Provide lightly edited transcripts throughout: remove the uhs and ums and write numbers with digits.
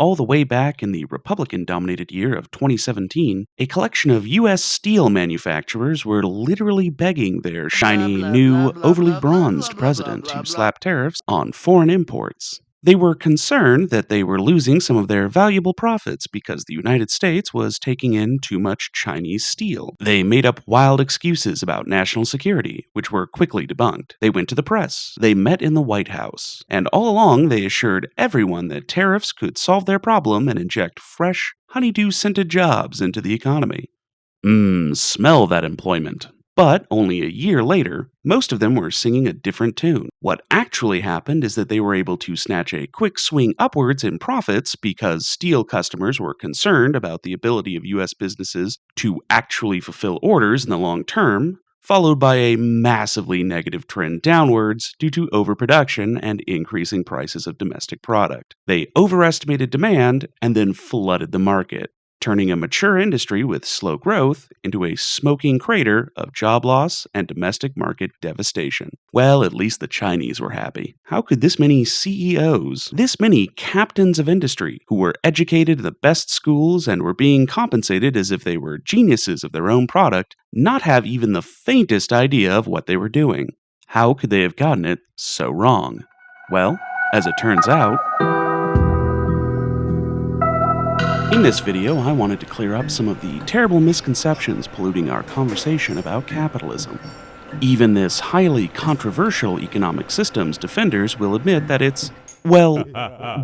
all the way back in the Republican-dominated year of 2017, a collection of U.S. steel manufacturers were literally begging their shiny, new, overly bronzed president to slap tariffs on foreign imports. They were concerned that they were losing some of their valuable profits because the United States was taking in too much Chinese steel. They made up wild excuses about national security, which were quickly debunked. They went to the press. They met in the White House. And all along, they assured everyone that tariffs could solve their problem and inject fresh, honeydew-scented jobs into the economy. Smell that employment. But only a year later, most of them were singing a different tune. What actually happened is that they were able to snatch a quick swing upwards in profits because steel customers were concerned about the ability of U.S. businesses to actually fulfill orders in the long term, followed by a massively negative trend downwards due to overproduction and increasing prices of domestic product. They overestimated demand and then flooded the market, turning a mature industry with slow growth into a smoking crater of job loss and domestic market devastation. Well, at least the Chinese were happy. How could this many CEOs, this many captains of industry, who were educated in the best schools and were being compensated as if they were geniuses of their own product, not have even the faintest idea of what they were doing? How could they have gotten it so wrong? Well, as it turns out, in this video, I wanted to clear up some of the terrible misconceptions polluting our conversation about capitalism. Even this highly controversial economic system's defenders will admit that it's, well,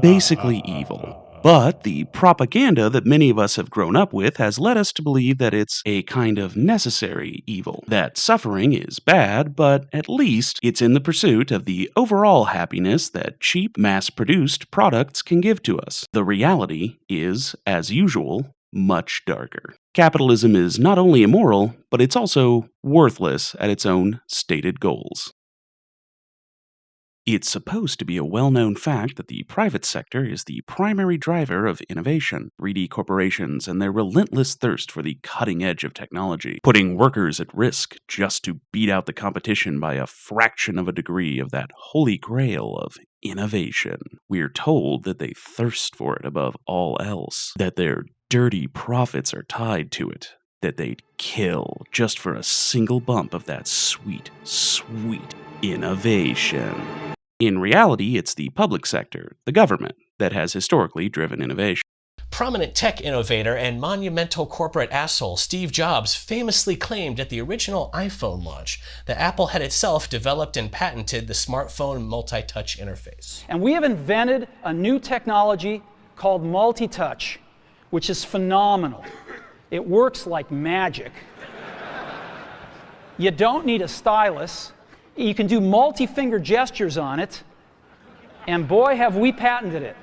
basically evil. But the propaganda that many of us have grown up with has led us to believe that it's a kind of necessary evil. That suffering is bad, but at least it's in the pursuit of the overall happiness that cheap, mass-produced products can give to us. The reality is, as usual, much darker. Capitalism is not only immoral, but it's also worthless at its own stated goals. It's supposed to be a well-known fact that the private sector is the primary driver of innovation. Greedy corporations and their relentless thirst for the cutting edge of technology, putting workers at risk just to beat out the competition by a fraction of a degree of that holy grail of innovation. We're told that they thirst for it above all else, that their dirty profits are tied to it, that they'd kill just for a single bump of that sweet, sweet innovation. In reality, it's the public sector, the government, that has historically driven innovation. Prominent tech innovator and monumental corporate asshole Steve Jobs famously claimed at the original iPhone launch that Apple had itself developed and patented the smartphone multi-touch interface. And we have invented a new technology called multi-touch, which is phenomenal. It works like magic. You don't need a stylus. You can do multi-finger gestures on it, and boy, have we patented it.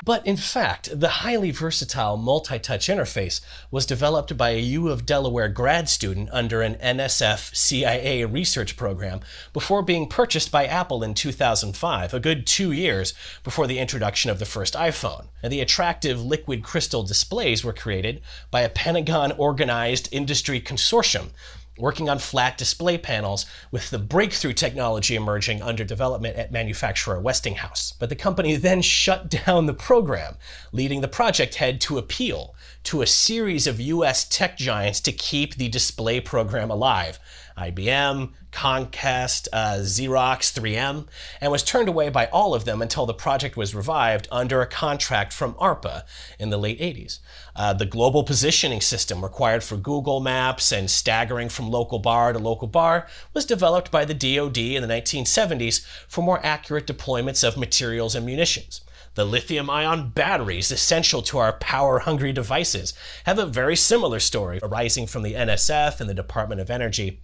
But in fact, the highly versatile multi-touch interface was developed by a U of Delaware grad student under an NSF CIA research program before being purchased by Apple in 2005, a good 2 years before the introduction of the first iPhone. And the attractive liquid crystal displays were created by a Pentagon-organized industry consortium working on flat display panels, with the breakthrough technology emerging under development at manufacturer Westinghouse. But the company then shut down the program, leading the project head to appeal to a series of US tech giants to keep the display program alive. IBM, Comcast, Xerox, 3M, and was turned away by all of them until the project was revived under a contract from ARPA in the late 80s. The global positioning system required for Google Maps and staggering from local bar to local bar was developed by the DoD in the 1970s for more accurate deployments of materials and munitions. The lithium-ion batteries essential to our power-hungry devices have a very similar story arising from the NSF and the Department of Energy.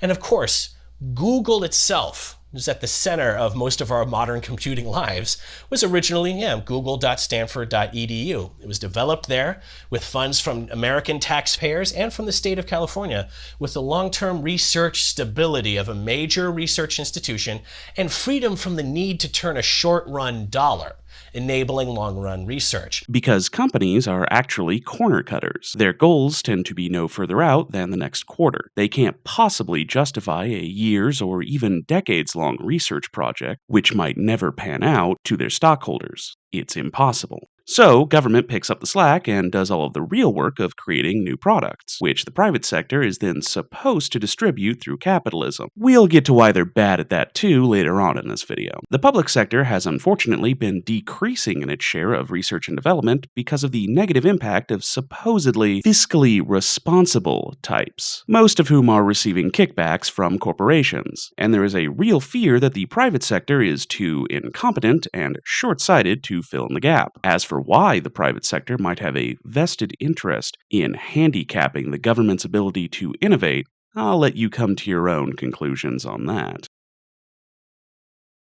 And of course, Google itself, is at the center of most of our modern computing lives, was originally google.stanford.edu. It was developed there with funds from American taxpayers and from the state of California, with the long-term research stability of a major research institution and freedom from the need to turn a short-run dollar. enabling long-run research. Because companies are actually corner cutters. Their goals tend to be no further out than the next quarter. They can't possibly justify a years or even decades-long research project, which might never pan out, to their stockholders. It's impossible. So, government picks up the slack and does all of the real work of creating new products, which the private sector is then supposed to distribute through capitalism. We'll get to why they're bad at that too later on in this video. The public sector has unfortunately been decreasing in its share of research and development because of the negative impact of supposedly fiscally responsible types, most of whom are receiving kickbacks from corporations, and there is a real fear that the private sector is too incompetent and short-sighted to fill in the gap. As for why the private sector might have a vested interest in handicapping the government's ability to innovate, I'll let you come to your own conclusions on that.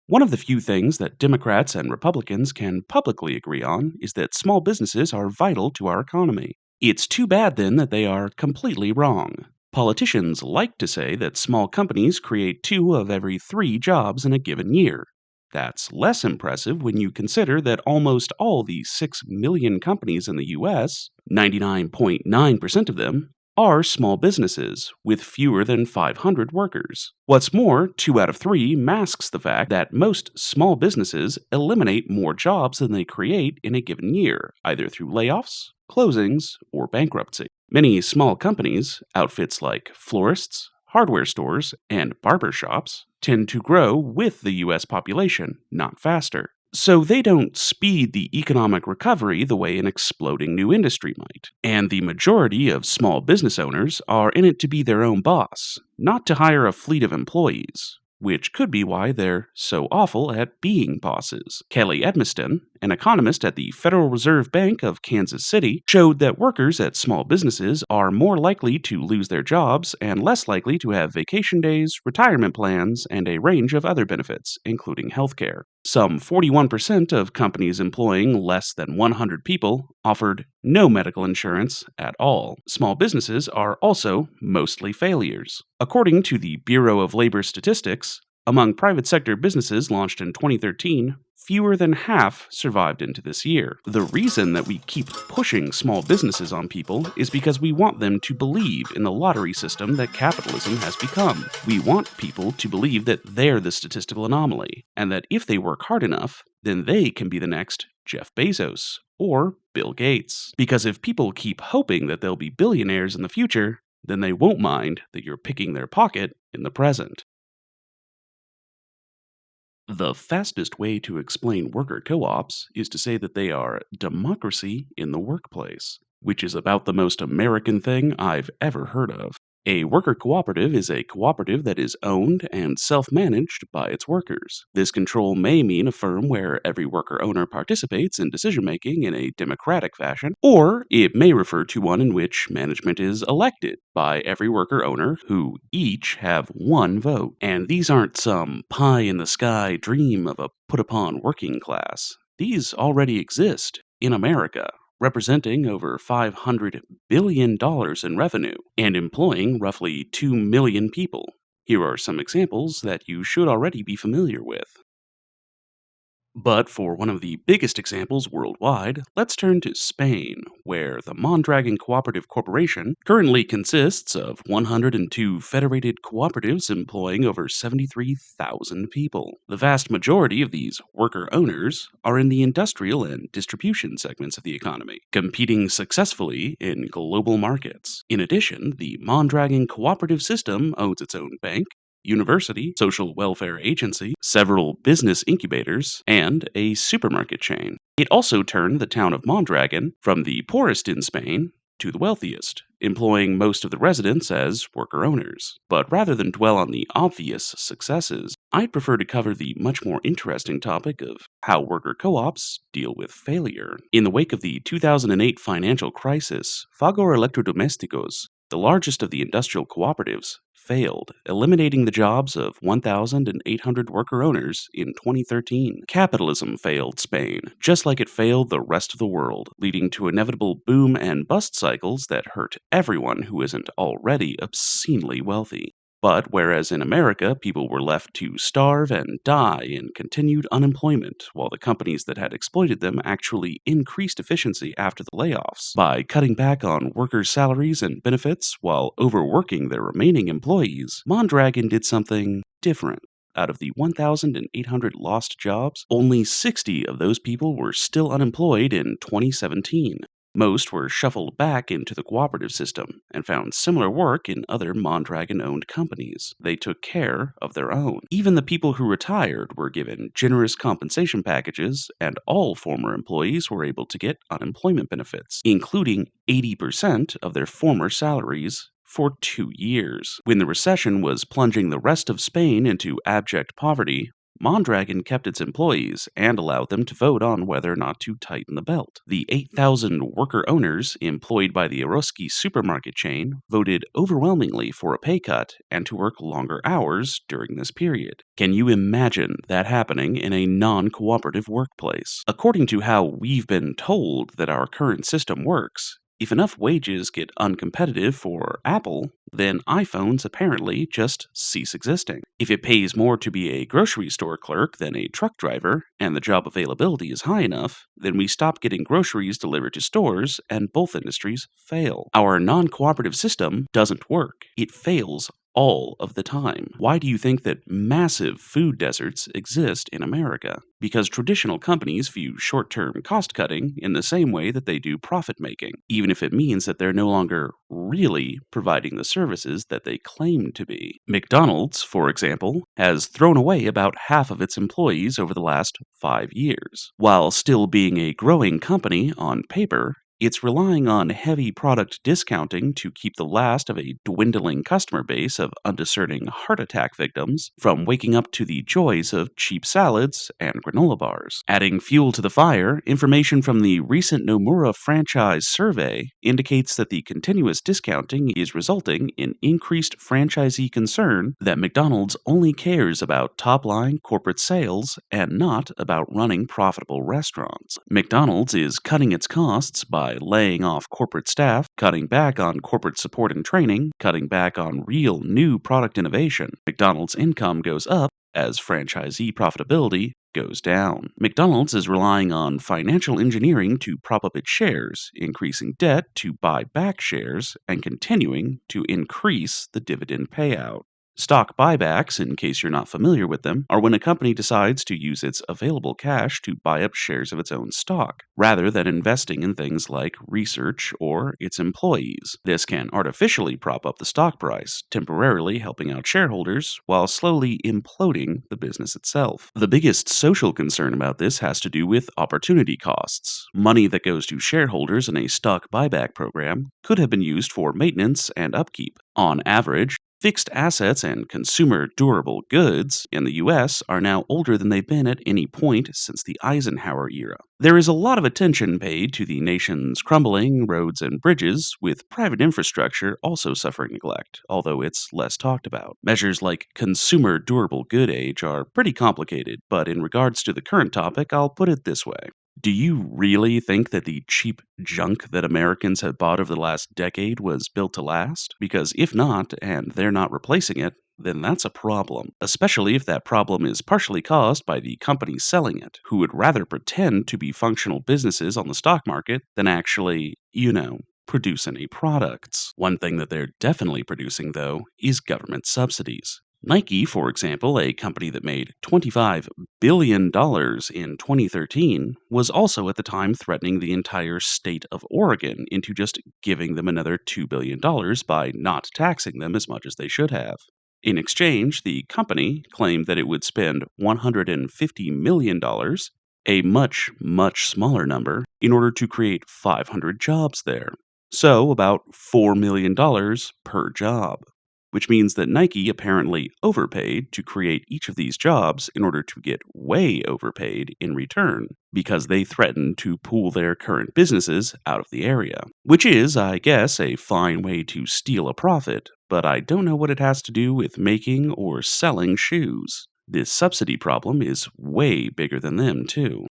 One of the few things that Democrats and Republicans can publicly agree on is that small businesses are vital to our economy. It's too bad then that they are completely wrong. Politicians like to say that small companies create 2 of every 3 jobs in a given year. That's less impressive when you consider that almost all the 6 million companies in the US, 99.9% of them, are small businesses with fewer than 500 workers. What's more, 2 out of 3 masks the fact that most small businesses eliminate more jobs than they create in a given year, either through layoffs, closings, or bankruptcy. Many small companies, outfits like florists, hardware stores, and barber shops, tend to grow with the US population, not faster. So they don't speed the economic recovery the way an exploding new industry might. And the majority of small business owners are in it to be their own boss, not to hire a fleet of employees, which could be why they're so awful at being bosses. Kelly Edmiston, an economist at the Federal Reserve Bank of Kansas City, showed that workers at small businesses are more likely to lose their jobs and less likely to have vacation days, retirement plans, and a range of other benefits, including healthcare. Some 41% of companies employing less than 100 people offered no medical insurance at all. Small businesses are also mostly failures. According to the Bureau of Labor Statistics, among private sector businesses launched in 2013, fewer than half survived into this year. The reason that we keep pushing small businesses on people is because we want them to believe in the lottery system that capitalism has become. We want people to believe that they're the statistical anomaly, and that if they work hard enough, then they can be the next Jeff Bezos or Bill Gates. Because if people keep hoping that they'll be billionaires in the future, then they won't mind that you're picking their pocket in the present. The fastest way to explain worker co-ops is to say that they are democracy in the workplace, which is about the most American thing I've ever heard of. A worker cooperative is a cooperative that is owned and self-managed by its workers. This control may mean a firm where every worker owner participates in decision-making in a democratic fashion, or it may refer to one in which management is elected by every worker owner who each have 1 vote. And these aren't some pie-in-the-sky dream of a put-upon working class. These already exist in America, representing over $500 billion in revenue and employing roughly 2 million people. Here are some examples that you should already be familiar with. But for one of the biggest examples worldwide, let's turn to Spain, where the Mondragon Cooperative Corporation currently consists of 102 federated cooperatives employing over 73,000 people. The vast majority of these worker owners are in the industrial and distribution segments of the economy, competing successfully in global markets. In addition, the Mondragon Cooperative System owns its own bank, university, social welfare agency, several business incubators, and a supermarket chain. It also turned the town of Mondragon from the poorest in Spain to the wealthiest, employing most of the residents as worker owners. But rather than dwell on the obvious successes, I'd prefer to cover the much more interesting topic of how worker co-ops deal with failure. In the wake of the 2008 financial crisis, Fagor Electrodomésticos, the largest of the industrial cooperatives, failed, eliminating the jobs of 1,800 worker owners in 2013. Capitalism failed Spain, just like it failed the rest of the world, leading to inevitable boom and bust cycles that hurt everyone who isn't already obscenely wealthy. But whereas in America, people were left to starve and die in continued unemployment, while the companies that had exploited them actually increased efficiency after the layoffs by cutting back on workers' salaries and benefits while overworking their remaining employees, Mondragon did something different. Out of the 1,800 lost jobs, only 60 of those people were still unemployed in 2017. Most were shuffled back into the cooperative system and found similar work in other Mondragon-owned companies. They took care of their own. Even the people who retired were given generous compensation packages, and all former employees were able to get unemployment benefits, including 80% of their former salaries for 2 years. When the recession was plunging the rest of Spain into abject poverty, Mondragon kept its employees and allowed them to vote on whether or not to tighten the belt. The 8,000 worker owners employed by the Eroski supermarket chain voted overwhelmingly for a pay cut and to work longer hours during this period. Can you imagine that happening in a non-cooperative workplace? According to how we've been told that our current system works, if enough wages get uncompetitive for Apple, then iPhones apparently just cease existing. If it pays more to be a grocery store clerk than a truck driver, and the job availability is high enough, then we stop getting groceries delivered to stores, and both industries fail. Our non-cooperative system doesn't work. It fails all of the time. Why do you think that massive food deserts exist in America? Because traditional companies view short-term cost-cutting in the same way that they do profit-making, even if it means that they're no longer really providing the services that they claim to be. McDonald's, for example, has thrown away about half of its employees over the last 5 years. While still being a growing company on paper, it's relying on heavy product discounting to keep the last of a dwindling customer base of undiscerning heart attack victims from waking up to the joys of cheap salads and granola bars. Adding fuel to the fire, information from the recent Nomura franchise survey indicates that the continuous discounting is resulting in increased franchisee concern that McDonald's only cares about top-line corporate sales and not about running profitable restaurants. McDonald's is cutting its costs by laying off corporate staff, cutting back on corporate support and training, cutting back on real new product innovation. McDonald's income goes up as franchisee profitability goes down. McDonald's is relying on financial engineering to prop up its shares, increasing debt to buy back shares, and continuing to increase the dividend payout. Stock buybacks, in case you're not familiar with them, are when a company decides to use its available cash to buy up shares of its own stock, rather than investing in things like research or its employees. This can artificially prop up the stock price, temporarily helping out shareholders, while slowly imploding the business itself. The biggest social concern about this has to do with opportunity costs. Money that goes to shareholders in a stock buyback program could have been used for maintenance and upkeep. On average, fixed assets and consumer durable goods in the US are now older than they've been at any point since the Eisenhower era. There is a lot of attention paid to the nation's crumbling roads and bridges, with private infrastructure also suffering neglect, although it's less talked about. Measures like consumer durable good age are pretty complicated, but in regards to the current topic, I'll put it this way. Do you really think that the cheap junk that Americans have bought over the last decade was built to last? Because if not, and they're not replacing it, then that's a problem, especially if that problem is partially caused by the companies selling it, who would rather pretend to be functional businesses on the stock market than actually, produce any products. One thing that they're definitely producing, though, is government subsidies. Nike, for example, a company that made $25 billion in 2013, was also at the time threatening the entire state of Oregon into just giving them another $2 billion by not taxing them as much as they should have. In exchange, the company claimed that it would spend $150 million, a much, much smaller number, in order to create 500 jobs there. So about $4 million per job. Which means that Nike apparently overpaid to create each of these jobs in order to get way overpaid in return, because they threatened to pull their current businesses out of the area. Which is, I guess, a fine way to steal a profit, but I don't know what it has to do with making or selling shoes. This subsidy problem is way bigger than them, too.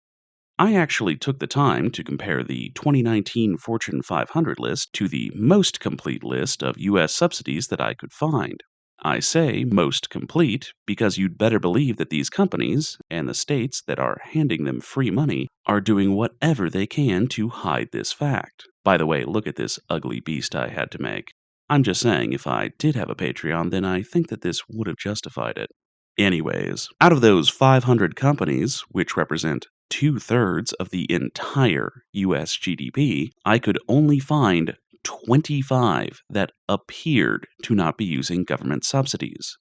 I actually took the time to compare the 2019 Fortune 500 list to the most complete list of US subsidies that I could find. I say most complete because you'd better believe that these companies, and the states that are handing them free money, are doing whatever they can to hide this fact. By the way, look at this ugly beast I had to make. I'm just saying, if I did have a Patreon, then I think that this would have justified it. Anyways, out of those 500 companies, which represent 2/3 of the entire US GDP, I could only find 25 that appeared to not be using government subsidies.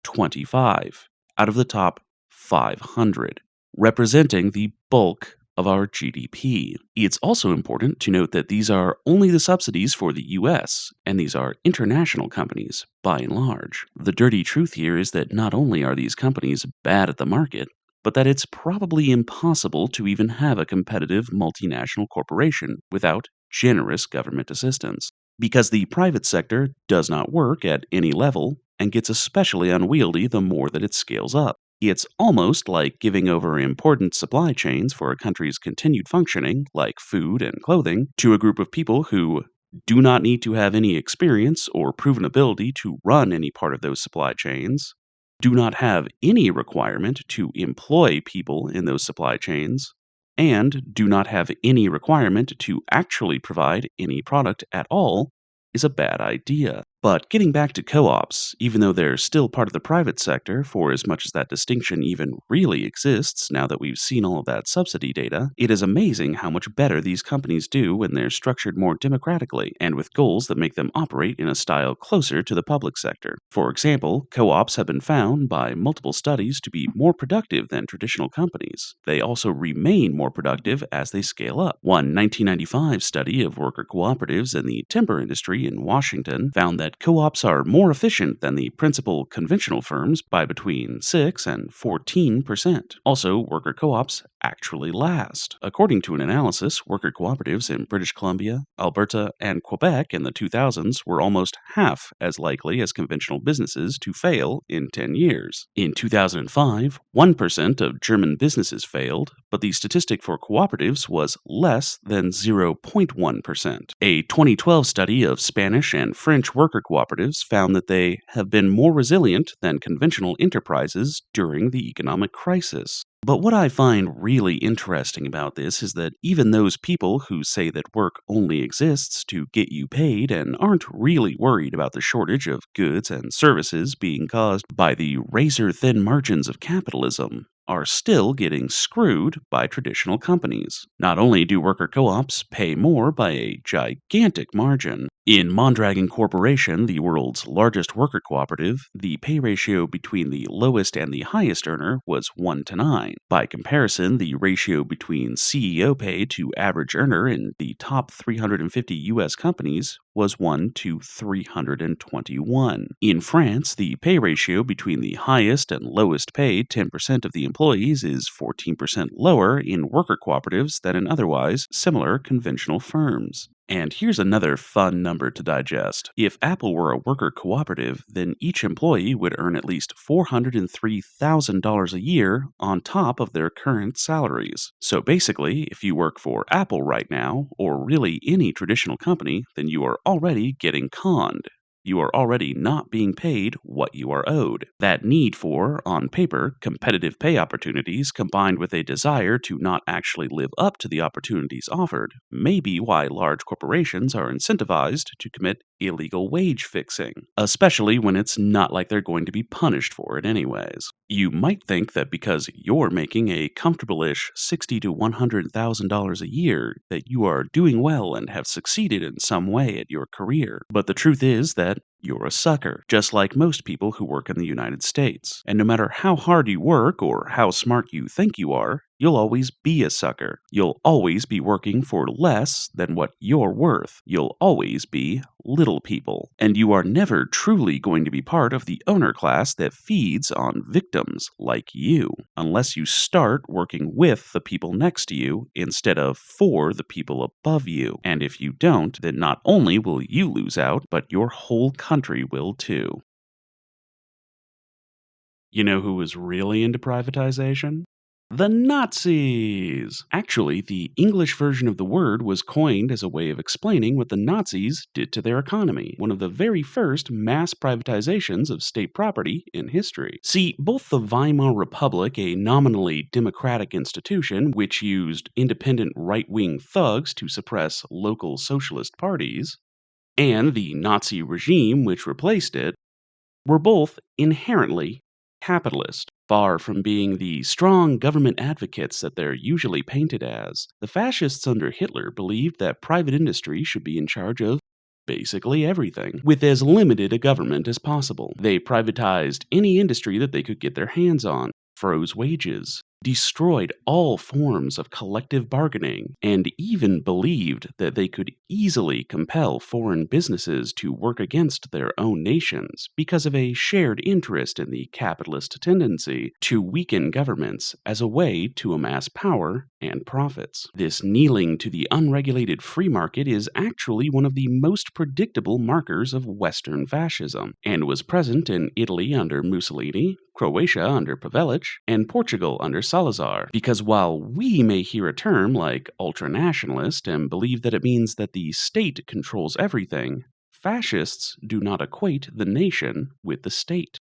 25 out of the top 500, representing the bulk of our GDP. It's also important to note that these are only the subsidies for the US, and these are international companies, by and large. The dirty truth here is that not only are these companies bad at the market, but that it's probably impossible to even have a competitive multinational corporation without generous government assistance. Because the private sector does not work at any level and gets especially unwieldy the more that it scales up. It's almost like giving over important supply chains for a country's continued functioning, like food and clothing, to a group of people who do not need to have any experience or proven ability to run any part of those supply chains, do not have any requirement to employ people in those supply chains, and do not have any requirement to actually provide any product at all, is a bad idea. But getting back to co-ops, even though they're still part of the private sector, for as much as that distinction even really exists now that we've seen all of that subsidy data, it is amazing how much better these companies do when they're structured more democratically and with goals that make them operate in a style closer to the public sector. For example, co-ops have been found by multiple studies to be more productive than traditional companies. They also remain more productive as they scale up. One 1995 study of worker cooperatives in the timber industry in Washington found that co-ops are more efficient than the principal conventional firms by between 6 and 14%. Also, worker co-ops actually last. According to an analysis, worker cooperatives in British Columbia, Alberta, and Quebec in the 2000s were almost half as likely as conventional businesses to fail in 10 years. In 2005, 1% of German businesses failed, but the statistic for cooperatives was less than 0.1%. A 2012 study of Spanish and French worker cooperatives found that they have been more resilient than conventional enterprises during the economic crisis. But what I find really interesting about this is that even those people who say that work only exists to get you paid and aren't really worried about the shortage of goods and services being caused by the razor-thin margins of capitalism are still getting screwed by traditional companies. Not only do worker co-ops pay more by a gigantic margin, in Mondragon Corporation, the world's largest worker cooperative, the pay ratio between the lowest and the highest earner was 1:9. By comparison, the ratio between CEO pay to average earner in the top 350 US companies was 1:321. In France, the pay ratio between the highest and lowest paid 10% of the employees is 14% lower in worker cooperatives than in otherwise similar conventional firms. And here's another fun number to digest. If Apple were a worker cooperative, then each employee would earn at least $403,000 a year on top of their current salaries. So basically, if you work for Apple right now, or really any traditional company, then you are already getting conned. You are already not being paid what you are owed. That need for, on paper, competitive pay opportunities combined with a desire to not actually live up to the opportunities offered may be why large corporations are incentivized to commit illegal wage fixing, especially when it's not like they're going to be punished for it anyways. You might think that because you're making a comfortable-ish $60,000 to $100,000 a year that you are doing well and have succeeded in some way at your career. But the truth is that you're a sucker, just like most people who work in the United States. And no matter how hard you work or how smart you think you are, you'll always be a sucker. You'll always be working for less than what you're worth. You'll always be little people. And you are never truly going to be part of the owner class that feeds on victims like you, unless you start working with the people next to you instead of for the people above you. And if you don't, then not only will you lose out, but your whole country will too. You know who was really into privatization? The Nazis! Actually, the English version of the word was coined as a way of explaining what the Nazis did to their economy, one of the very first mass privatizations of state property in history. See, both the Weimar Republic, a nominally democratic institution which used independent right-wing thugs to suppress local socialist parties, and the Nazi regime which replaced it, were both inherently capitalist. Far from being the strong government advocates that they're usually painted as, the fascists under Hitler believed that private industry should be in charge of basically everything, with as limited a government as possible. They privatized any industry that they could get their hands on, froze wages, destroyed all forms of collective bargaining, and even believed that they could easily compel foreign businesses to work against their own nations because of a shared interest in the capitalist tendency to weaken governments as a way to amass power and profits. This kneeling to the unregulated free market is actually one of the most predictable markers of Western fascism, and was present in Italy under Mussolini, Croatia under Pavelic, and Portugal under Salazar, because while we may hear a term like ultranationalist and believe that it means that the state controls everything, fascists do not equate the nation with the state.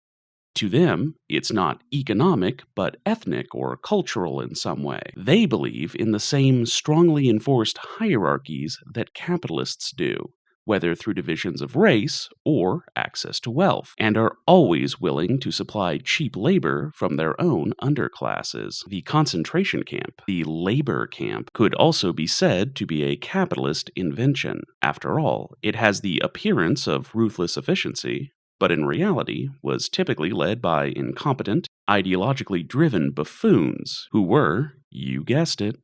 To them, it's not economic, but ethnic or cultural in some way. They believe in the same strongly enforced hierarchies that capitalists do, whether through divisions of race or access to wealth, and are always willing to supply cheap labor from their own underclasses. The concentration camp, the labor camp, could also be said to be a capitalist invention. After all, it has the appearance of ruthless efficiency, but in reality was typically led by incompetent, ideologically driven buffoons who were, you guessed it,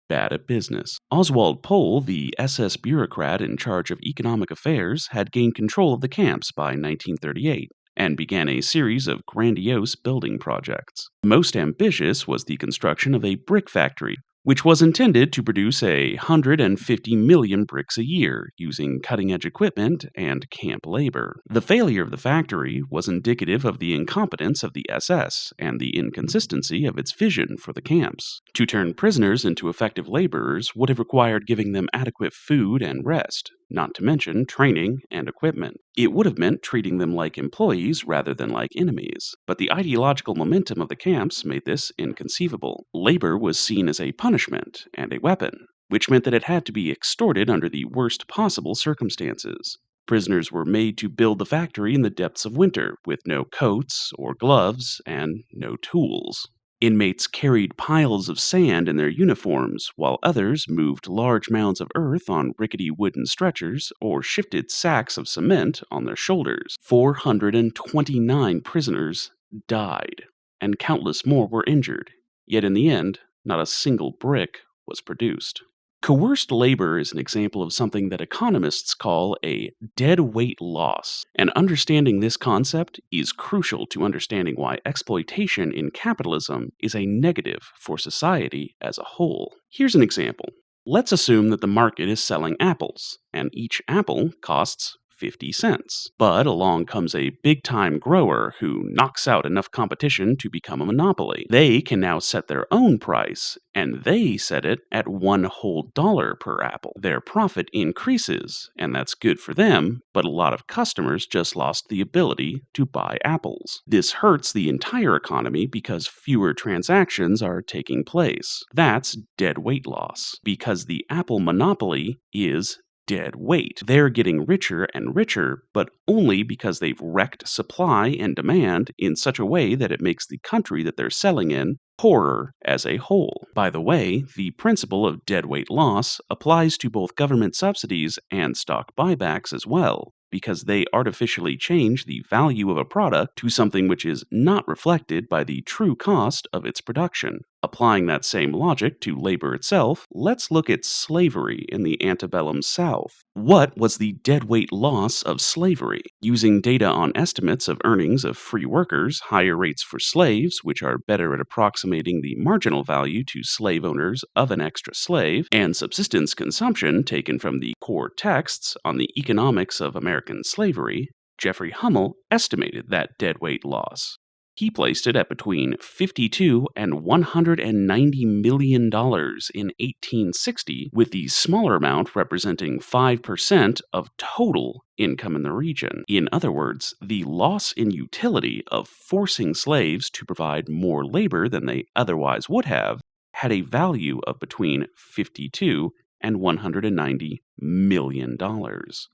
bad at business. Oswald Pohl, the SS bureaucrat in charge of economic affairs, had gained control of the camps by 1938 and began a series of grandiose building projects. Most ambitious was the construction of a brick factory, which was intended to produce 150 million bricks a year using cutting-edge equipment and camp labor. The failure of the factory was indicative of the incompetence of the SS and the inconsistency of its vision for the camps. To turn prisoners into effective laborers would have required giving them adequate food and rest, not to mention training and equipment. It would have meant treating them like employees rather than like enemies. But the ideological momentum of the camps made this inconceivable. Labor was seen as a punishment and a weapon, which meant that it had to be extorted under the worst possible circumstances. Prisoners were made to build the factory in the depths of winter, with no coats or gloves and no tools. Inmates carried piles of sand in their uniforms, while others moved large mounds of earth on rickety wooden stretchers or shifted sacks of cement on their shoulders. 429 prisoners died, and countless more were injured. Yet in the end, not a single brick was produced. Coerced labor is an example of something that economists call a deadweight loss, and understanding this concept is crucial to understanding why exploitation in capitalism is a negative for society as a whole. Here's an example. Let's assume that the market is selling apples, and each apple costs 50 cents. But along comes a big-time grower who knocks out enough competition to become a monopoly. They can now set their own price, and they set it at $1 whole per apple. Their profit increases, and that's good for them, but a lot of customers just lost the ability to buy apples. This hurts the entire economy because fewer transactions are taking place. That's deadweight loss, because the apple monopoly is dead weight. They're getting richer and richer, but only because they've wrecked supply and demand in such a way that it makes the country that they're selling in poorer as a whole. By the way, the principle of deadweight loss applies to both government subsidies and stock buybacks as well, because they artificially change the value of a product to something which is not reflected by the true cost of its production. Applying that same logic to labor itself, let's look at slavery in the antebellum South. What was the deadweight loss of slavery? Using data on estimates of earnings of free workers, higher rates for slaves, which are better at approximating the marginal value to slave owners of an extra slave, and subsistence consumption taken from the core texts on the economics of American slavery, Jeffrey Hummel estimated that deadweight loss. He placed it at between $52 and $190 million in 1860, with the smaller amount representing 5% of total income in the region. In other words, the loss in utility of forcing slaves to provide more labor than they otherwise would have had a value of between $52 and $190 million.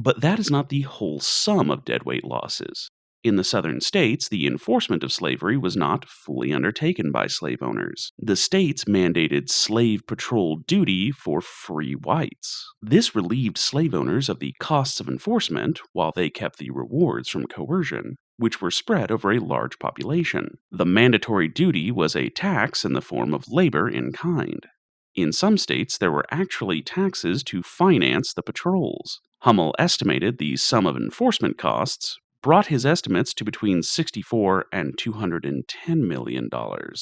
But that is not the whole sum of deadweight losses. In the southern states, the enforcement of slavery was not fully undertaken by slave owners. The states mandated slave patrol duty for free whites. This relieved slave owners of the costs of enforcement, while they kept the rewards from coercion, which were spread over a large population. The mandatory duty was a tax in the form of labor in kind. In some states, there were actually taxes to finance the patrols. Hummel estimated the sum of enforcement costs, brought his estimates to between $64 and $210 million.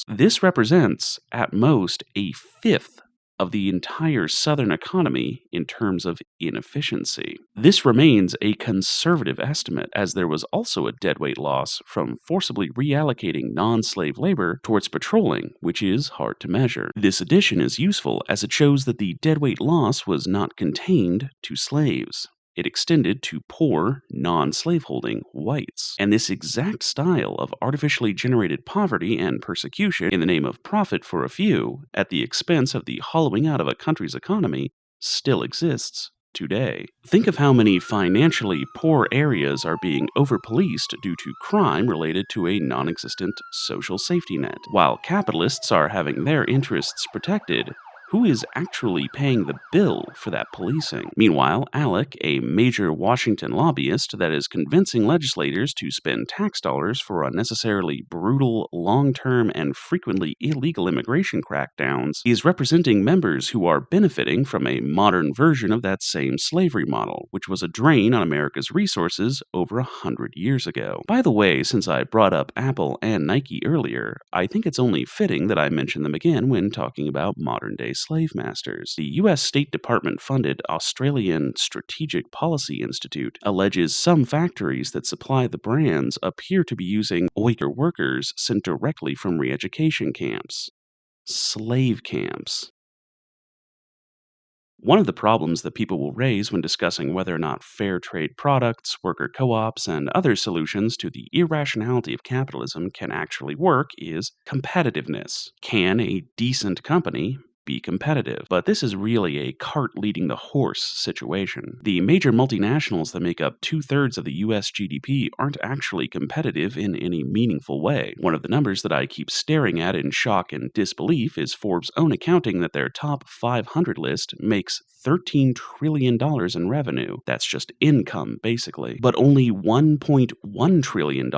This represents, at most, a fifth of the entire Southern economy in terms of inefficiency. This remains a conservative estimate, as there was also a deadweight loss from forcibly reallocating non-slave labor towards patrolling, which is hard to measure. This addition is useful as it shows that the deadweight loss was not contained to slaves. It extended to poor, non-slaveholding whites. And this exact style of artificially generated poverty and persecution in the name of profit for a few, at the expense of the hollowing out of a country's economy, still exists today. Think of how many financially poor areas are being over-policed due to crime related to a non-existent social safety net. While capitalists are having their interests protected, who is actually paying the bill for that policing? Meanwhile, ALEC, a major Washington lobbyist that is convincing legislators to spend tax dollars for unnecessarily brutal, long-term, and frequently illegal immigration crackdowns, is representing members who are benefiting from a modern version of that same slavery model, which was a drain on America's resources over 100 years ago. By the way, since I brought up Apple and Nike earlier, I think it's only fitting that I mention them again when talking about modern-day slave masters. The U.S. State Department-funded Australian Strategic Policy Institute alleges some factories that supply the brands appear to be using Uyghur workers sent directly from re-education camps. Slave camps. One of the problems that people will raise when discussing whether or not fair trade products, worker co-ops, and other solutions to the irrationality of capitalism can actually work is competitiveness. Can a decent company be competitive? But this is really a cart leading the horse situation. The major multinationals that make up 2/3 of the US GDP aren't actually competitive in any meaningful way. One of the numbers that I keep staring at in shock and disbelief is Forbes' own accounting that their top 500 list makes $13 trillion in revenue. That's just income, basically. But only $1.1 trillion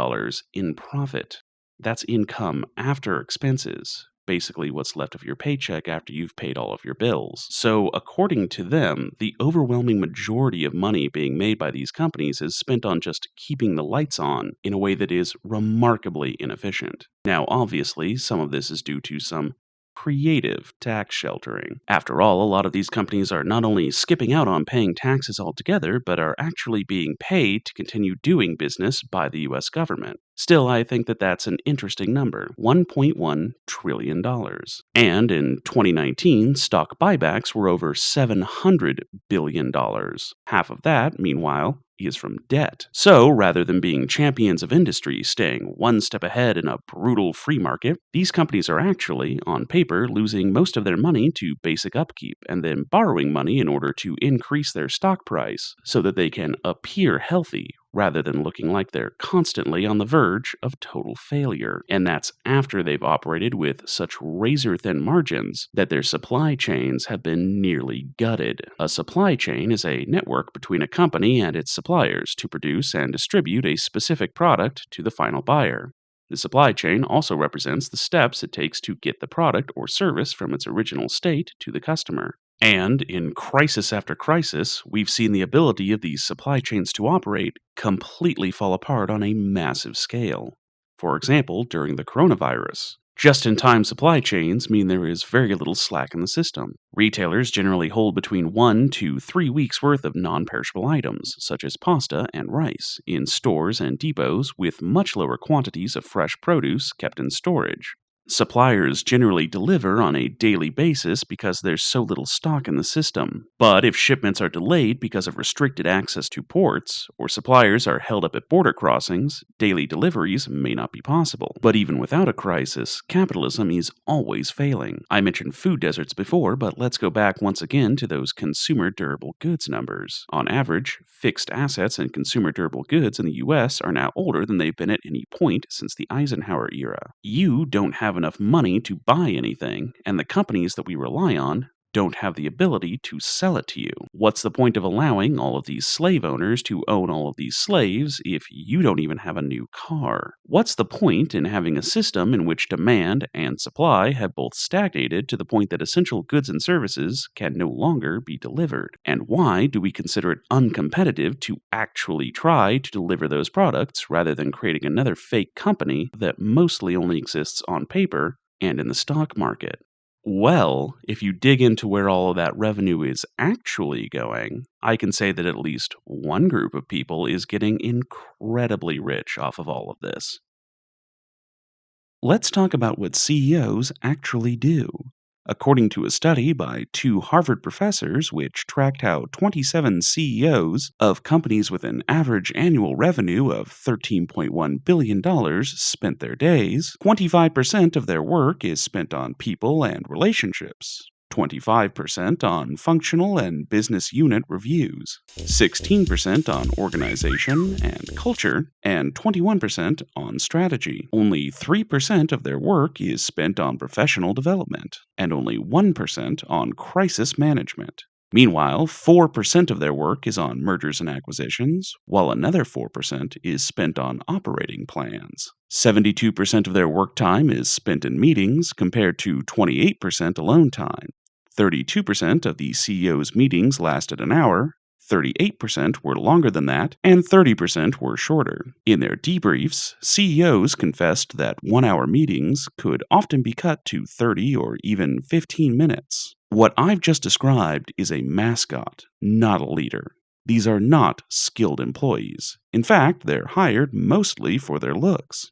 in profit. That's income after expenses. Basically what's left of your paycheck after you've paid all of your bills. So, according to them, the overwhelming majority of money being made by these companies is spent on just keeping the lights on in a way that is remarkably inefficient. Now, obviously, some of this is due to some creative tax sheltering. After all, a lot of these companies are not only skipping out on paying taxes altogether, but are actually being paid to continue doing business by the US government. Still, I think that that's an interesting number, $1.1 trillion. And in 2019, stock buybacks were over $700 billion. Half of that, meanwhile, is from debt. So, rather than being champions of industry, staying one step ahead in a brutal free market, these companies are actually, on paper, losing most of their money to basic upkeep and then borrowing money in order to increase their stock price so that they can appear healthy rather than looking like they're constantly on the verge of total failure. And that's after they've operated with such razor-thin margins that their supply chains have been nearly gutted. A supply chain is a network between a company and its suppliers to produce and distribute a specific product to the final buyer. The supply chain also represents the steps it takes to get the product or service from its original state to the customer. And in crisis after crisis, we've seen the ability of these supply chains to operate completely fall apart on a massive scale. For example, during the coronavirus, Just-in-time supply chains mean there is very little slack in the system. Retailers generally hold between 1 to 3 weeks' worth of non-perishable items, such as pasta and rice, in stores and depots with much lower quantities of fresh produce kept in storage. Suppliers generally deliver on a daily basis because there's so little stock in the system. But if shipments are delayed because of restricted access to ports, or suppliers are held up at border crossings, daily deliveries may not be possible. But even without a crisis, capitalism is always failing. I mentioned food deserts before, but let's go back once again to those consumer durable goods numbers. On average, fixed assets in consumer durable goods in the US are now older than they've been at any point since the Eisenhower era. You don't have enough money to buy anything, and the companies that we rely on don't have the ability to sell it to you. What's the point of allowing all of these slave owners to own all of these slaves if you don't even have a new car? What's the point in having a system in which demand and supply have both stagnated to the point that essential goods and services can no longer be delivered? And why do we consider it uncompetitive to actually try to deliver those products rather than creating another fake company that mostly only exists on paper and in the stock market? Well, if you dig into where all of that revenue is actually going, I can say that at least one group of people is getting incredibly rich off of all of this. Let's talk about what CEOs actually do. According to a study by 2 Harvard professors, which tracked how 27 CEOs of companies with an average annual revenue of $13.1 billion spent their days, 25% of their work is spent on people and relationships, 25% on functional and business unit reviews, 16% on organization and culture, and 21% on strategy. Only 3% of their work is spent on professional development, and only 1% on crisis management. Meanwhile, 4% of their work is on mergers and acquisitions, while another 4% is spent on operating plans. 72% of their work time is spent in meetings, compared to 28% alone time. 32% of the CEO's meetings lasted an hour, 38% were longer than that, and 30% were shorter. In their debriefs, CEOs confessed that 1-hour meetings could often be cut to 30 or even 15 minutes. What I've just described is a mascot, not a leader. These are not skilled employees. In fact, they're hired mostly for their looks.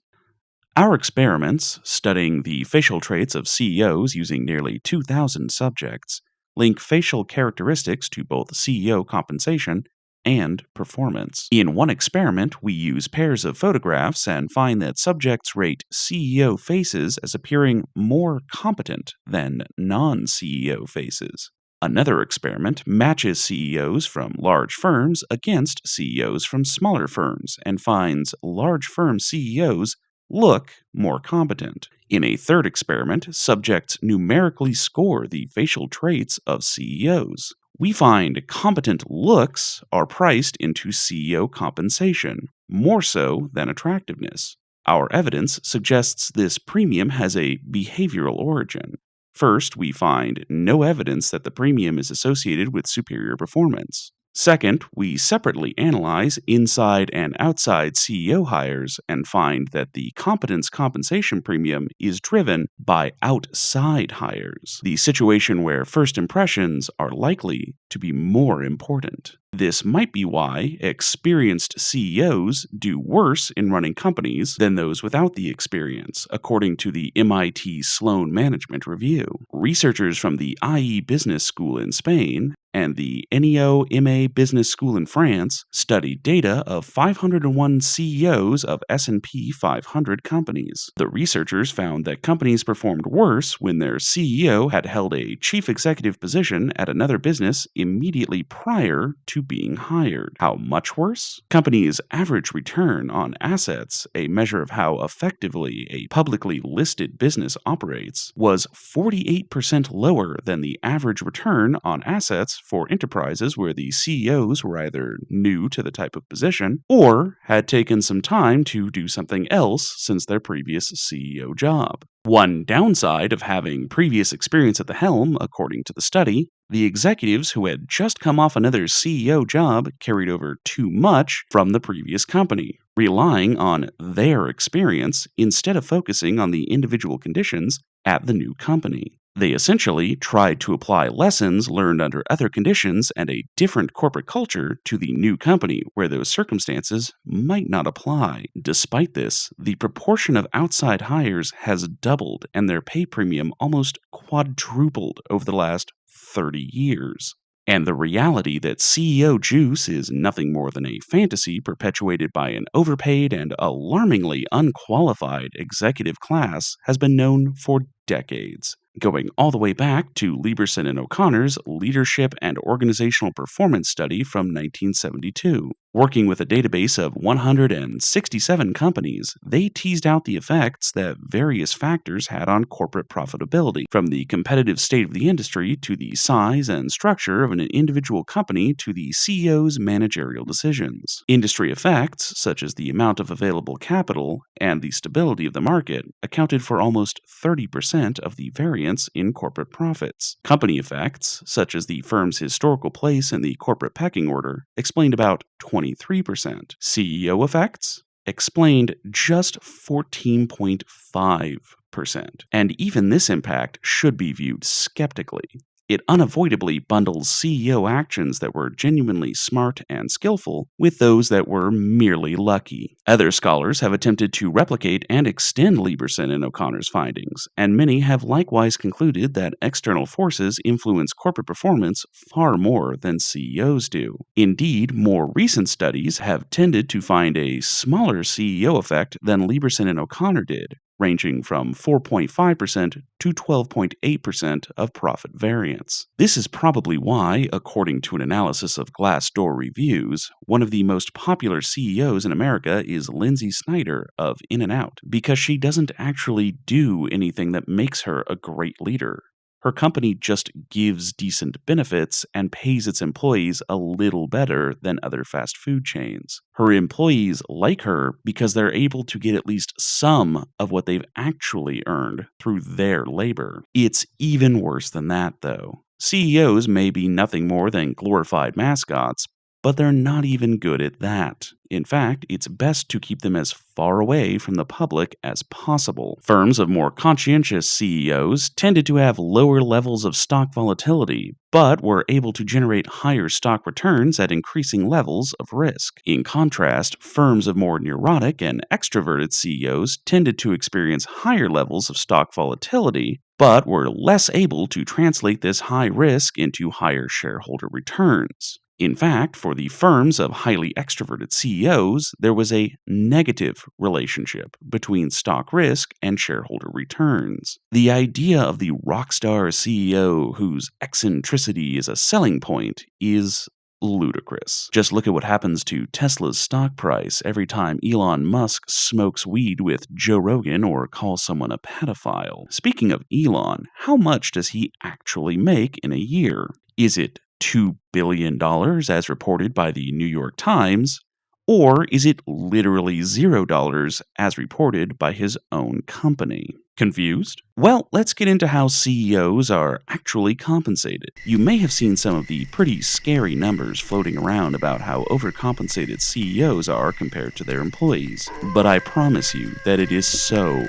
Our experiments, studying the facial traits of CEOs using nearly 2,000 subjects, link facial characteristics to both CEO compensation and performance. In one experiment, we use pairs of photographs and find that subjects rate CEO faces as appearing more competent than non-CEO faces. Another experiment matches CEOs from large firms against CEOs from smaller firms and finds large firm CEOs look more competent. In a third experiment, subjects numerically score the facial traits of CEOs. We find competent looks are priced into CEO compensation, more so than attractiveness. Our evidence suggests this premium has a behavioral origin. First, we find no evidence that the premium is associated with superior performance. Second, we separately analyze inside and outside CEO hires and find that the competence compensation premium is driven by outside hires, the situation where first impressions are likely to be more important. This might be why experienced CEOs do worse in running companies than those without the experience, according to the MIT Sloan Management Review. Researchers from the IE Business School in Spain and the NEO MA Business School in France studied data of 501 CEOs of S&P 500 companies. The researchers found that companies performed worse when their CEO had held a chief executive position at another business immediately prior to being hired. How much worse? Companies' average return on assets, a measure of how effectively a publicly listed business operates, was 48% lower than the average return on assets for enterprises where the CEOs were either new to the type of position or had taken some time to do something else since their previous CEO job. One downside of having previous experience at the helm, according to the study, the executives who had just come off another CEO job carried over too much from the previous company, relying on their experience instead of focusing on the individual conditions at the new company. They essentially tried to apply lessons learned under other conditions and a different corporate culture to the new company where those circumstances might not apply. Despite this, the proportion of outside hires has doubled and their pay premium almost quadrupled over the last 30 years. And the reality that CEO juice is nothing more than a fantasy perpetuated by an overpaid and alarmingly unqualified executive class has been known for decades, going all the way back to Lieberson and O'Connor's Leadership and Organizational Performance Study from 1972. Working with a database of 167 companies, they teased out the effects that various factors had on corporate profitability, from the competitive state of the industry to the size and structure of an individual company to the CEO's managerial decisions. Industry effects, such as the amount of available capital and the stability of the market, accounted for almost 30% of the variance in corporate profits. Company effects, such as the firm's historical place in the corporate pecking order, explained about 23%. CEO effects explained just 14.5%. And even this impact should be viewed skeptically. It unavoidably bundles CEO actions that were genuinely smart and skillful with those that were merely lucky. Other scholars have attempted to replicate and extend Lieberson and O'Connor's findings, and many have likewise concluded that external forces influence corporate performance far more than CEOs do. Indeed, more recent studies have tended to find a smaller CEO effect than Lieberson and O'Connor did, ranging from 4.5% to 12.8% of profit variance. This is probably why, according to an analysis of Glassdoor reviews, one of the most popular CEOs in America is Lindsay Snyder of In-N-Out, because she doesn't actually do anything that makes her a great leader. Her company just gives decent benefits and pays its employees a little better than other fast food chains. Her employees like her because they're able to get at least some of what they've actually earned through their labor. It's even worse than that, though. CEOs may be nothing more than glorified mascots, but they're not even good at that. In fact, it's best to keep them as far away from the public as possible. Firms of more conscientious CEOs tended to have lower levels of stock volatility, but were able to generate higher stock returns at increasing levels of risk. In contrast, firms of more neurotic and extroverted CEOs tended to experience higher levels of stock volatility, but were less able to translate this high risk into higher shareholder returns. In fact, for the firms of highly extroverted CEOs, there was a negative relationship between stock risk and shareholder returns. The idea of the rockstar CEO whose eccentricity is a selling point is ludicrous. Just look at what happens to Tesla's stock price every time Elon Musk smokes weed with Joe Rogan or calls someone a pedophile. Speaking of Elon, how much does he actually make in a year? Is it $2 billion as reported by the New York Times, or is it literally $0 as reported by his own company? Confused? Well, let's get into how CEOs are actually compensated. You may have seen some of the pretty scary numbers floating around about how overcompensated CEOs are compared to their employees, but I promise you that it is so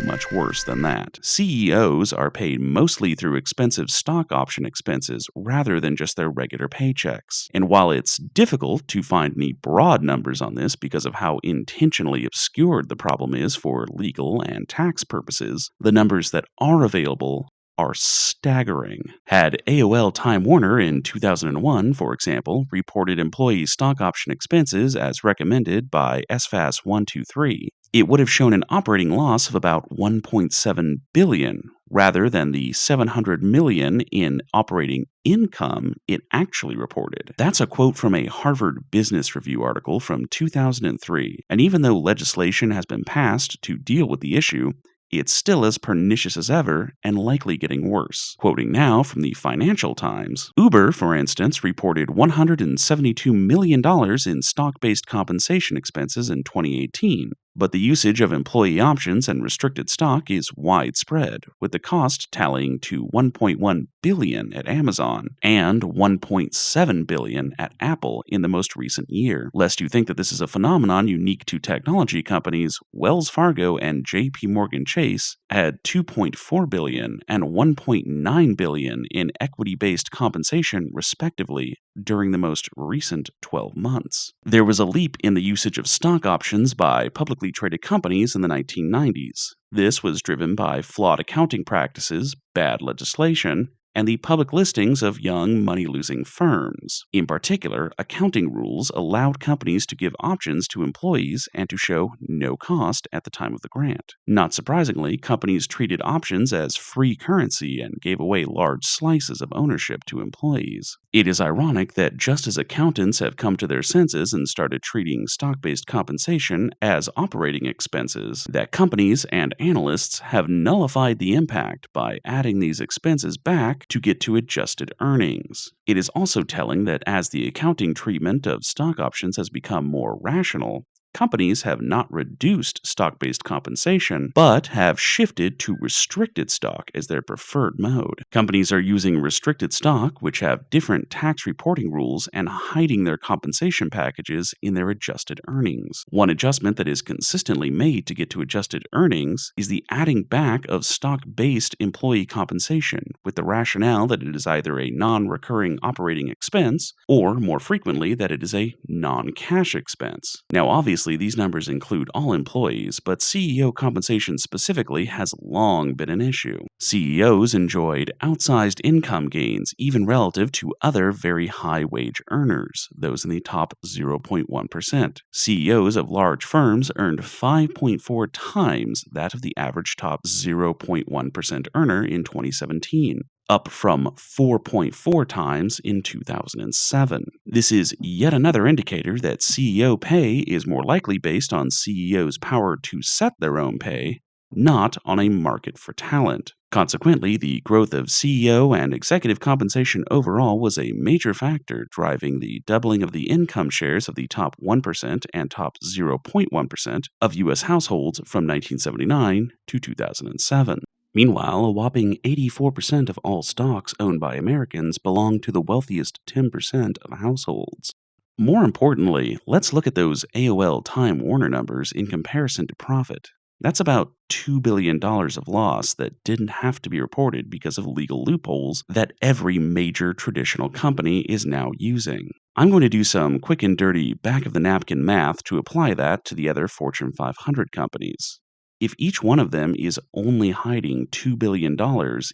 much worse than that. CEOs are paid mostly through expensive stock option expenses rather than just their regular paychecks. And while it's difficult to find any broad numbers on this because of how intentionally obscured the problem is for legal and tax purposes, the numbers that are available are staggering. Had AOL Time Warner in 2001, for example, reported employee stock option expenses as recommended by SFAS 123, it would have shown an operating loss of about $1.7 billion rather than the $700 million in operating income it actually reported. That's a quote from a Harvard Business Review article from 2003, and even though legislation has been passed to deal with the issue, it's still as pernicious as ever and likely getting worse. Quoting now from the Financial Times, Uber, for instance, reported $172 million in stock-based compensation expenses in 2018, But the usage of employee options and restricted stock is widespread, with the cost tallying to $1.1 billion at Amazon and $1.7 billion at Apple in the most recent year. Lest you think that this is a phenomenon unique to technology companies, Wells Fargo and JP Morgan Chase had $2.4 billion and $1.9 billion in equity-based compensation, respectively, during the most recent 12 months. There was a leap in the usage of stock options by publicly traded companies in the 1990s. This was driven by flawed accounting practices, bad legislation, and the public listings of young, money-losing firms. In particular, accounting rules allowed companies to give options to employees and to show no cost at the time of the grant. Not surprisingly, companies treated options as free currency and gave away large slices of ownership to employees. It is ironic that just as accountants have come to their senses and started treating stock-based compensation as operating expenses, that companies and analysts have nullified the impact by adding these expenses back to get to adjusted earnings. It is also telling that as the accounting treatment of stock options has become more rational, companies have not reduced stock-based compensation, but have shifted to restricted stock as their preferred mode. Companies are using restricted stock, which have different tax reporting rules, and hiding their compensation packages in their adjusted earnings. One adjustment that is consistently made to get to adjusted earnings is the adding back of stock-based employee compensation, with the rationale that it is either a non-recurring operating expense, or more frequently that it is a non-cash expense. Now, obviously, these numbers include all employees, but CEO compensation specifically has long been an issue. CEOs enjoyed outsized income gains even relative to other very high wage earners, those in the top 0.1%. CEOs of large firms earned 5.4 times that of the average top 0.1% earner in 2017. Up from 4.4 times in 2007. This is yet another indicator that CEO pay is more likely based on CEOs' power to set their own pay, not on a market for talent. Consequently, the growth of CEO and executive compensation overall was a major factor driving the doubling of the income shares of the top 1% and top 0.1% of U.S. households from 1979 to 2007. Meanwhile, a whopping 84% of all stocks owned by Americans belong to the wealthiest 10% of households. More importantly, let's look at those AOL Time Warner numbers in comparison to profit. That's about $2 billion of loss that didn't have to be reported because of legal loopholes that every major traditional company is now using. I'm going to do some quick and dirty back-of-the-napkin math to apply that to the other Fortune 500 companies. If each one of them is only hiding $2 billion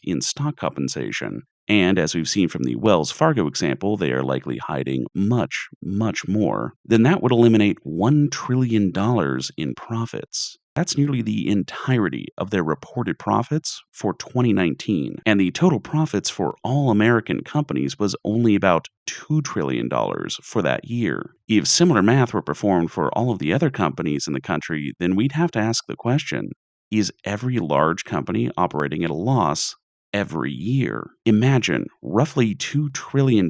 in stock compensation, and as we've seen from the Wells Fargo example, they are likely hiding much, much more, then that would eliminate $1 trillion in profits. That's nearly the entirety of their reported profits for 2019, and the total profits for all American companies was only about $2 trillion for that year. If similar math were performed for all of the other companies in the country, then we'd have to ask the question, is every large company operating at a loss every year? Imagine roughly $2 trillion,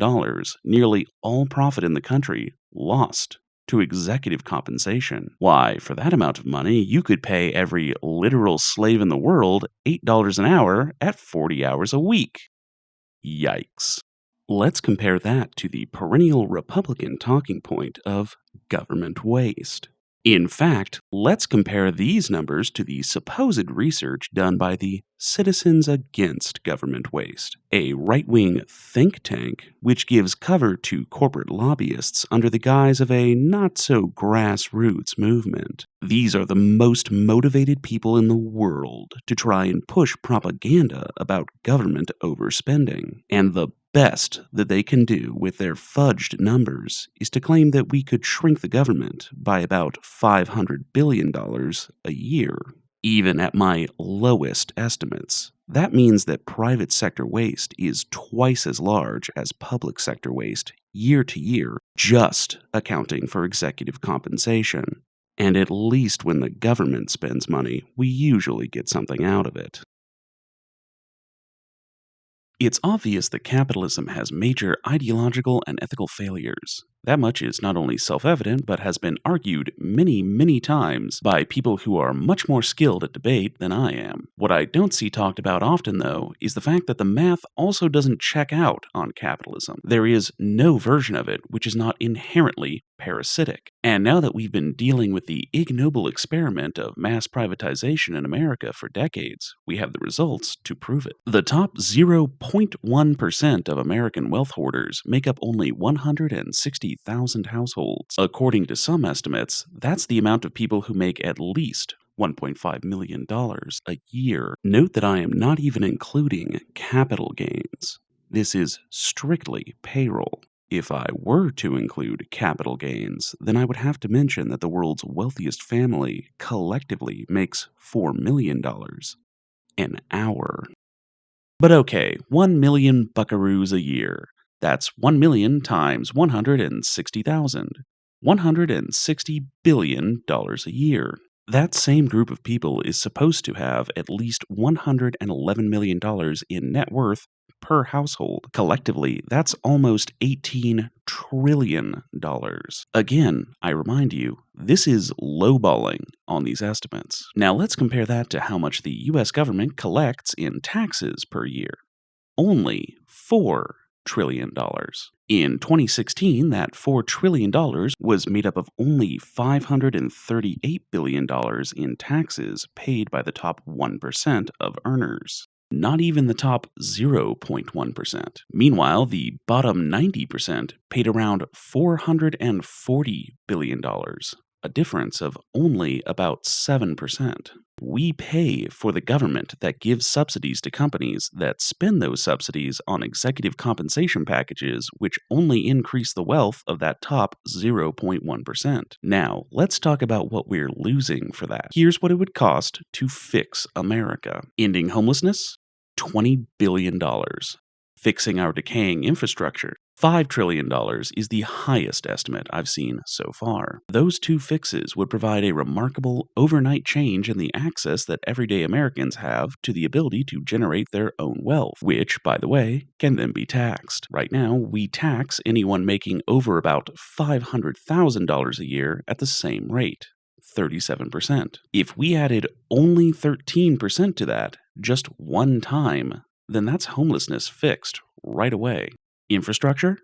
nearly all profit in the country, lost to executive compensation. Why, for that amount of money, you could pay every literal slave in the world $8 an hour at 40 hours a week. Yikes. Let's compare that to the perennial Republican talking point of government waste. In fact, let's compare these numbers to the supposed research done by the Citizens Against Government Waste, a right-wing think tank which gives cover to corporate lobbyists under the guise of a not-so-grassroots movement. These are the most motivated people in the world to try and push propaganda about government overspending, and the best that they can do with their fudged numbers is to claim that we could shrink the government by about $500 billion a year. Even at my lowest estimates, that means that private sector waste is twice as large as public sector waste year to year, just accounting for executive compensation. And at least when the government spends money, we usually get something out of it. It's obvious that capitalism has major ideological and ethical failures. That much is not only self-evident, but has been argued many, many times by people who are much more skilled at debate than I am. What I don't see talked about often, though, is the fact that the math also doesn't check out on capitalism. There is no version of it which is not inherently parasitic. And now that we've been dealing with the ignoble experiment of mass privatization in America for decades, we have the results to prove it. The top 0.1% of American wealth hoarders make up only 160,000 households. According to some estimates, that's the amount of people who make at least $1.5 million a year. Note that I am not even including capital gains. This is strictly payroll. If I were to include capital gains, then I would have to mention that the world's wealthiest family collectively makes $4 million an hour. But okay, 1 million buckaroos a year. That's 1 million times 160,000. $160 billion a year. That same group of people is supposed to have at least $111 million in net worth per household. Collectively, that's almost $18 trillion. Again, I remind you, this is lowballing on these estimates. Now let's compare that to how much the US government collects in taxes per year. Only $4 trillion. In 2016, that $4 trillion was made up of only $538 billion in taxes paid by the top 1% of earners. Not even the top 0.1%. Meanwhile, the bottom 90% paid around $440 billion, a difference of only about 7%. We pay for the government that gives subsidies to companies that spend those subsidies on executive compensation packages which only increase the wealth of that top 0.1%. Now, let's talk about what we're losing for that. Here's what it would cost to fix America. Ending homelessness? $20 billion. Fixing our decaying infrastructure? $5 trillion is the highest estimate I've seen so far. Those two fixes would provide a remarkable overnight change in the access that everyday Americans have to the ability to generate their own wealth, which, by the way, can then be taxed. Right now, we tax anyone making over about $500,000 a year at the same rate. 37%. If we added only 13% to that just one time, then that's homelessness fixed right away. Infrastructure?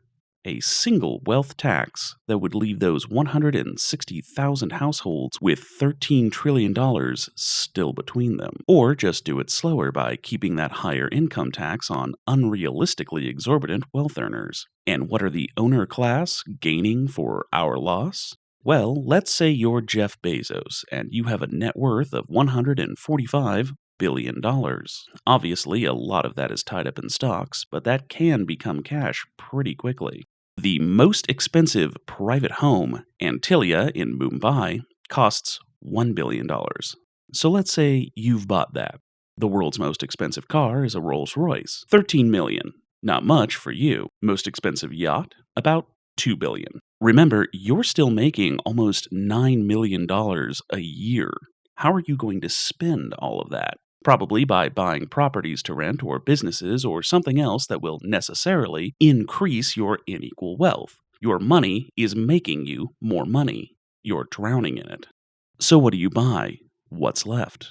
A single wealth tax that would leave those 160,000 households with $13 trillion still between them. Or just do it slower by keeping that higher income tax on unrealistically exorbitant wealth earners. And what are the owner class gaining for our loss? Well, let's say you're Jeff Bezos and you have a net worth of $145 billion. Obviously, a lot of that is tied up in stocks, but that can become cash pretty quickly. The most expensive private home, Antilia in Mumbai, costs $1 billion. So let's say you've bought that. The world's most expensive car is a Rolls-Royce, $13 million. Not much for you. Most expensive yacht? About $2 billion. Remember, you're still making almost $9 million a year. How are you going to spend all of that? Probably by buying properties to rent or businesses or something else that will necessarily increase your unequal wealth. Your money is making you more money. You're drowning in it. So what do you buy? What's left?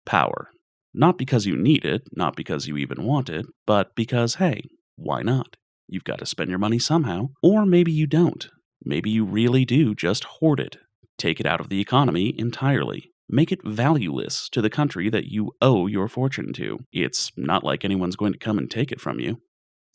Power. Not because you need it, not because you even want it, but because, hey, why not? You've got to spend your money somehow. Or maybe you don't. Maybe you really do just hoard it. Take it out of the economy entirely. Make it valueless to the country that you owe your fortune to. It's not like anyone's going to come and take it from you.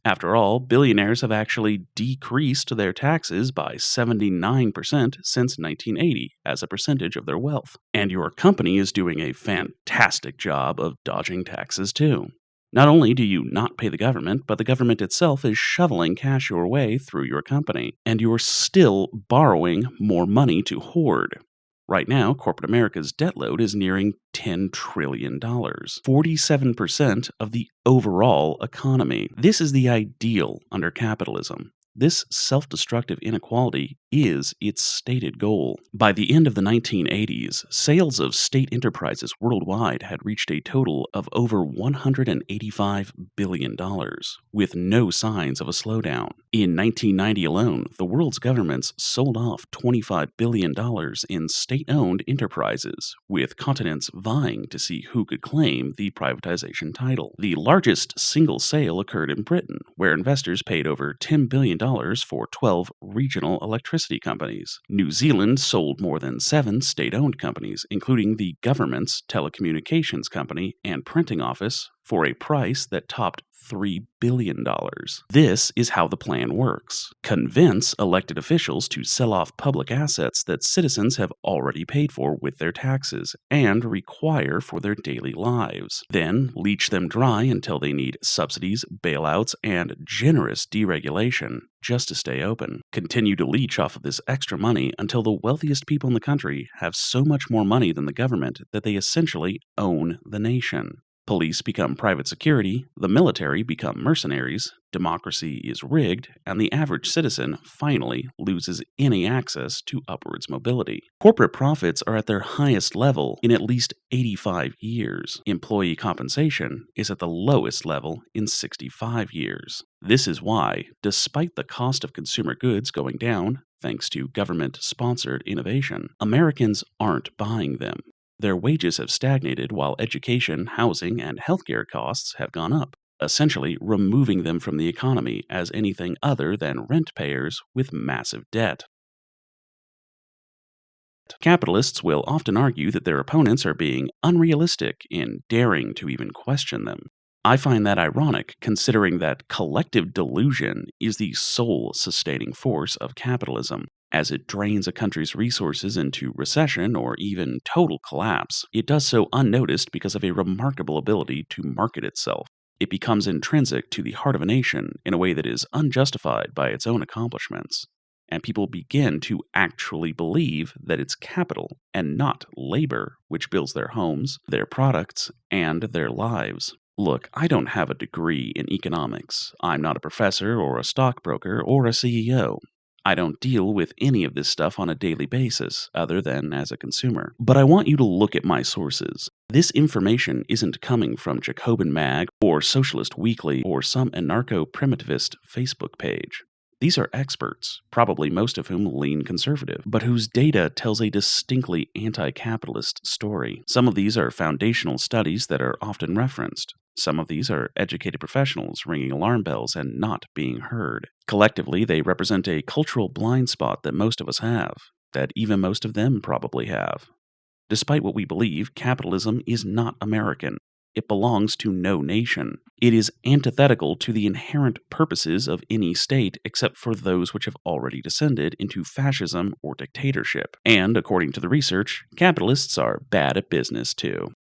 After all, billionaires have actually decreased their taxes by 79% since 1980 as a percentage of their wealth. And your company is doing a fantastic job of dodging taxes too. Not only do you not pay the government, but the government itself is shoveling cash your way through your company, and you're still borrowing more money to hoard. Right now, corporate America's debt load is nearing $10 trillion, 47% of the overall economy. This is the ideal under capitalism. This self-destructive inequality is its stated goal. By the end of the 1980s, sales of state enterprises worldwide had reached a total of over $185 billion, with no signs of a slowdown. In 1990 alone, the world's governments sold off $25 billion in state-owned enterprises, with continents vying to see who could claim the privatization title. The largest single sale occurred in Britain, where investors paid over $10 billion for 12 regional electricity companies. New Zealand sold more than 7 state-owned companies, including the government's telecommunications company and printing office, for a price that topped $3 billion. This is how the plan works. Convince elected officials to sell off public assets that citizens have already paid for with their taxes and require for their daily lives. Then leech them dry until they need subsidies, bailouts, and generous deregulation just to stay open. Continue to leech off of this extra money until the wealthiest people in the country have so much more money than the government that they essentially own the nation. Police become private security, the military become mercenaries, democracy is rigged, and the average citizen finally loses any access to upwards mobility. Corporate profits are at their highest level in at least 85 years. Employee compensation is at the lowest level in 65 years. This is why, despite the cost of consumer goods going down, thanks to government-sponsored innovation, Americans aren't buying them. Their wages have stagnated while education, housing, and healthcare costs have gone up, essentially removing them from the economy as anything other than rent payers with massive debt. Capitalists will often argue that their opponents are being unrealistic in daring to even question them. I find that ironic, considering that collective delusion is the sole sustaining force of capitalism. As it drains a country's resources into recession or even total collapse, it does so unnoticed because of a remarkable ability to market itself. It becomes intrinsic to the heart of a nation in a way that is unjustified by its own accomplishments. And people begin to actually believe that it's capital and not labor which builds their homes, their products, and their lives. Look, I don't have a degree in economics. I'm not a professor or a stockbroker or a CEO. I don't deal with any of this stuff on a daily basis, other than as a consumer. But I want you to look at my sources. This information isn't coming from Jacobin Mag or Socialist Weekly or some anarcho-primitivist Facebook page. These are experts, probably most of whom lean conservative, but whose data tells a distinctly anti-capitalist story. Some of these are foundational studies that are often referenced. Some of these are educated professionals ringing alarm bells and not being heard. Collectively, they represent a cultural blind spot that most of us have, that even most of them probably have. Despite what we believe, capitalism is not American. It belongs to no nation. It is antithetical to the inherent purposes of any state except for those which have already descended into fascism or dictatorship. And according to the research, capitalists are bad at business too.